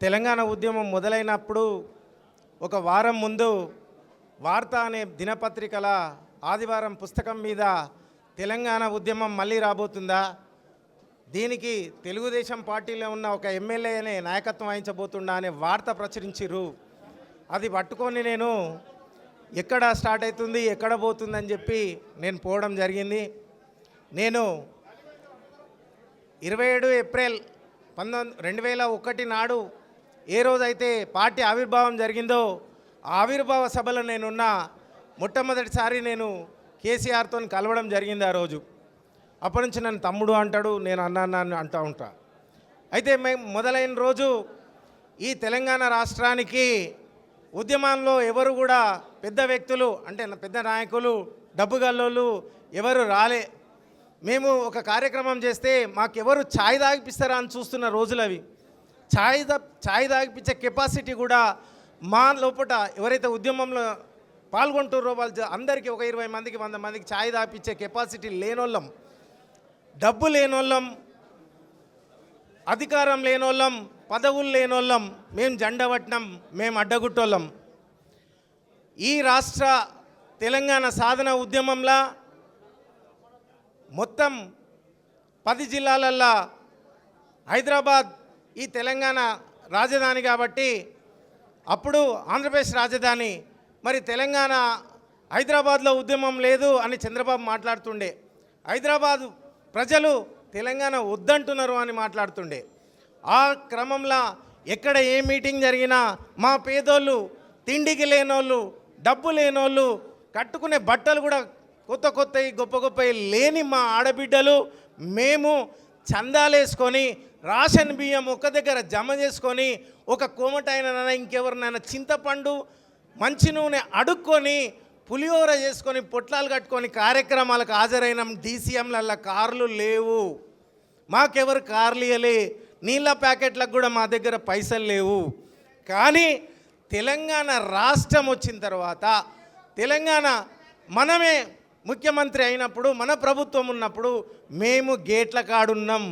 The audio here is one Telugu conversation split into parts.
తెలంగాణ ఉద్యమం మొదలైనప్పుడు ఒక వారం ముందు వార్త అనే దినపత్రికల ఆదివారం పుస్తకం మీద తెలంగాణ ఉద్యమం మళ్ళీ రాబోతుందా, దీనికి తెలుగుదేశం పార్టీలో ఉన్న ఒక ఎమ్మెల్యేనే నాయకత్వం వహించబోతుందా అనే వార్త ప్రచురించిర్రు. అది పట్టుకొని నేను ఎక్కడ స్టార్ట్ అవుతుంది ఎక్కడ పోతుందని చెప్పి నేను పోవడం జరిగింది. నేను 27 ఏప్రిల్ 2001 నాడు ఏ రోజైతే పార్టీ ఆవిర్భావం జరిగిందో ఆ ఆవిర్భావ సభలో నేనున్న మొట్టమొదటిసారి నేను కేసీఆర్తో కలవడం జరిగింది. ఆ రోజు అప్పటి నుంచి నన్ను తమ్ముడు అంటాడు, నేను అన్న అంటూ ఉంటా. అయితే మేము మొదలైన రోజు ఈ తెలంగాణ రాష్ట్రానికి ఉద్యమంలో ఎవరు కూడా పెద్ద వ్యక్తులు అంటే పెద్ద నాయకులు డబ్బుగల్లోళ్ళు ఎవరు రాలే. మేము ఒక కార్యక్రమం చేస్తే మాకెవరు ఛాయ్ తాగిపిస్తారా అని చూస్తున్న రోజులు అవి. ఛాయ్ తాగిపించే కెపాసిటీ కూడా మా లోపల ఎవరైతే ఉద్యమంలో పాల్గొంటున్నారో వాళ్ళు అందరికీ ఒక 20 మందికి 100 మందికి ఛాయ్ తాగిపించే కెపాసిటీ లేనోళ్ళం, డబ్బు లేనోళ్ళం, అధికారం లేనోళ్ళం, పదవులు లేనోళ్ళం, మేము జెండవట్నం, మేము అడ్డగుట్టోళ్ళం. ఈ రాష్ట్ర తెలంగాణ సాధన ఉద్యమంలో మొత్తం 10 జిల్లాలల్లో హైదరాబాద్ ఈ తెలంగాణ రాజధాని కాబట్టి అప్పుడు ఆంధ్రప్రదేశ్ రాజధాని, మరి తెలంగాణ హైదరాబాద్లో ఉద్యమం లేదు అని చంద్రబాబు మాట్లాడుతుండే. హైదరాబాదు ప్రజలు తెలంగాణ వద్దంటున్నారు అని మాట్లాడుతుండే. ఆ క్రమంలో ఎక్కడ ఏ మీటింగ్ జరిగినా మా పేదోళ్ళు, తిండికి లేనోళ్ళు, డబ్బు లేనోళ్ళు, కట్టుకునే బట్టలు కూడా కొత్త కొత్తవి గొప్ప గొప్పవి లేని మా ఆడబిడ్డలు మేము చందాలేసుకొని రేషన్ బియ్యం ఒక్క దగ్గర జమ చేసుకొని ఒక కోమటైనా ఇంకెవరినైనా చింతపండు మంచి నూనె అడుక్కొని పులిహోర చేసుకొని పొట్లాలు కట్టుకొని కార్యక్రమాలకు హాజరైన డీసీఎంలల్లో కార్లు లేవు, మాకెవరు కార్లు ఇవ్వలే, నీళ్ళ ప్యాకెట్లకు కూడా మా దగ్గర పైసలు లేవు. కానీ తెలంగాణ రాష్ట్రం వచ్చిన తర్వాత తెలంగాణ మనమే ముఖ్యమంత్రి అయినప్పుడు మన ప్రభుత్వం ఉన్నప్పుడు మేము గేట్ల కాడున్నాం,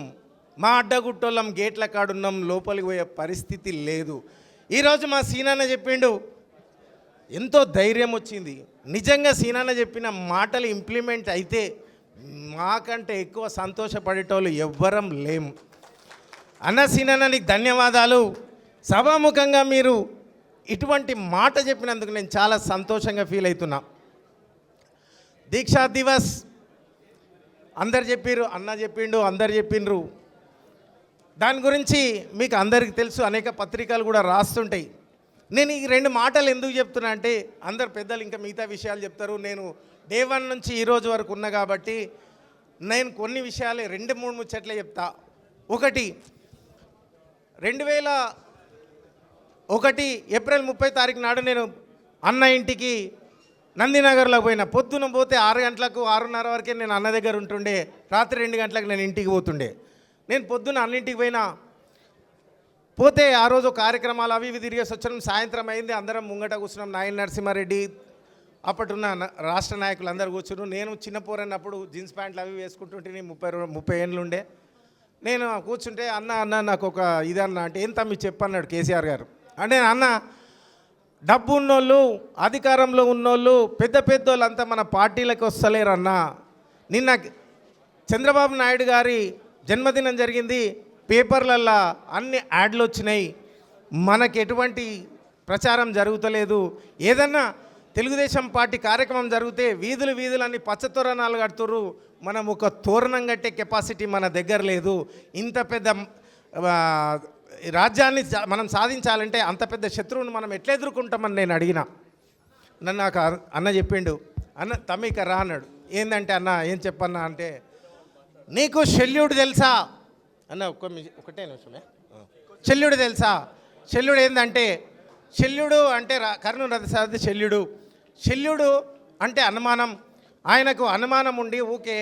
మా అడ్డగుట్టోళ్ళం గేట్ల కాడున్నాం, లోపలికి పోయే పరిస్థితి లేదు. ఈరోజు మా సీనన్న చెప్పిండు, ఎంతో ధైర్యం వచ్చింది. నిజంగా సీనన్న చెప్పిన మాటలు ఇంప్లిమెంట్ అయితే మాకంటే ఎక్కువ సంతోషపడేటోళ్ళు ఎవ్వరం లేము. అన్న సీనన్న నీకు ధన్యవాదాలు. సభాముఖంగా మీరు ఇటువంటి మాట చెప్పినందుకు నేను చాలా సంతోషంగా ఫీల్ అవుతున్నా. దీక్షా దివస్ అందరు చెప్పారు, అన్న చెప్పిండు, అందరు చెప్పిండ్రు. దాని గురించి మీకు అందరికీ తెలుసు, అనేక పత్రికలు కూడా రాస్తుంటాయి. నేను ఈ 2 మాటలు ఎందుకు చెప్తున్నా అంటే అందరు పెద్దలు ఇంకా మిగతా విషయాలు చెప్తారు. నేను డే 1 నుంచి ఈరోజు వరకు ఉన్నా కాబట్టి నేను కొన్ని విషయాలే 2-3 ముచ్చట్లే చెప్తా. ఒకటి, 2001 ఏప్రిల్ 30 తారీఖు నాడు నేను అన్న ఇంటికి నందినగర్లో పోయినా. పొద్దున పోతే 6 గంటలకు 6:30 వరకే నేను అన్న దగ్గర ఉంటుండే, రాత్రి 2 గంటలకు నేను ఇంటికి పోతుండే. నేను పొద్దున అన్నింటికి పోతే ఆ రోజు కార్యక్రమాలు అవి ఇవి తిరిగేసి వచ్చాం. సాయంత్రం అయింది, అందరం ముంగట కూర్చున్నాం. నాయన నరసింహారెడ్డి అప్పటిన్న రాష్ట్ర నాయకులు అందరు కూర్చున్నారు. నేను చిన్న పోరన్నప్పుడు జీన్స్ ప్యాంట్లు అవి వేసుకుంటుంటే 30 ఏళ్ళు ఉండే. నేను కూర్చుంటే అన్న నాకు ఒక ఇదన్నా అంటే ఏం తమ్మి చెప్పన్నాడు కేసీఆర్ గారు. అంటే అన్న, డబ్బు ఉన్నోళ్ళు, అధికారంలో ఉన్నోళ్ళు, పెద్ద పెద్దోళ్ళంతా మన పార్టీలకు వస్తలేరన్నా. నిన్న చంద్రబాబు నాయుడు గారి జన్మదినం జరిగింది, పేపర్లల్లో అన్ని యాడ్లు వచ్చినాయి, మనకు ఎటువంటి ప్రచారం జరుగుతలేదు. ఏదన్నా తెలుగుదేశం పార్టీ కార్యక్రమం జరిగితే వీధులన్నీ పచ్చతోరణాలు కడుతుర్రు, మనం ఒక తోరణం కట్టే కెపాసిటీ మన దగ్గర లేదు. ఇంత పెద్ద రాజ్యాన్ని మనం సాధించాలంటే అంత పెద్ద శత్రువుని మనం ఎట్లా ఎదుర్కొంటామని నేను అడిగిన. నన్ను నాకు అన్న చెప్పిండు, అన్న తమ్మిక రా అన్నాడు. ఏందంటే అన్న ఏం చెప్పన్నా అంటే, నీకు శల్యుడు తెలుసా అన్న? ఒకటే నిమిషమే. శల్యుడు తెలుసా? శల్యుడు ఏంటంటే, శల్యుడు అంటే కర్ణుని రథసారథి శల్యుడు. శల్యుడు అంటే అనుమానం. ఆయనకు అనుమానం ఉండి ఊకే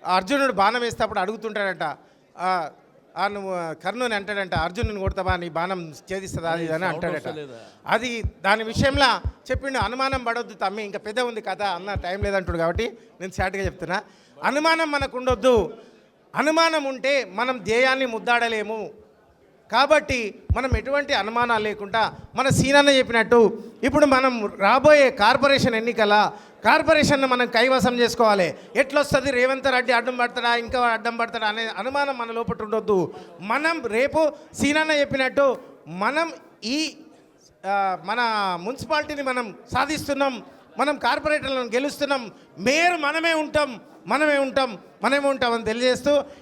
అర్జునుడు బాణం వేసేటప్పుడు అడుగుతుంటాడట, నువ్వు కర్ణుని అంటాడంట, అర్జునుని కొడతావా, నీ బాణం ఛేదిస్తుందా అది అని అంటాడట. అది దాని విషయంలో చెప్పిండు, అనుమానం పడొద్దు తమ్మి, ఇంకా పెద్ద ఉంది కథ అన్న, టైం లేదంటాడు కాబట్టి నేను షార్ట్గా చెప్తున్నా. అనుమానం మనకు ఉండొద్దు. అనుమానం ఉంటే మనం ధ్యేయాన్ని ముద్దాడలేము. కాబట్టి మనం ఎటువంటి అనుమానాలు లేకుండా మన సీనన్న చెప్పినట్టు ఇప్పుడు మనం రాబోయే కార్పొరేషన్ ఎన్నికల కార్పొరేషన్ను మనం కైవసం చేసుకోవాలి. ఎట్లొస్తుంది, రేవంత్ రెడ్డి అడ్డం పడతాడా, ఇంకా అడ్డం పడతాడా అనే అనుమానం మన లోపల ఉండొద్దు. మనం రేపు సీనన్న చెప్పినట్టు మనం ఈ మన మున్సిపాలిటీని మనం సాధిస్తున్నాం, మనం కార్పొరేటర్లను గెలుస్తున్నాం, మేయర్ మనమే ఉంటాం అని తెలియజేస్తూ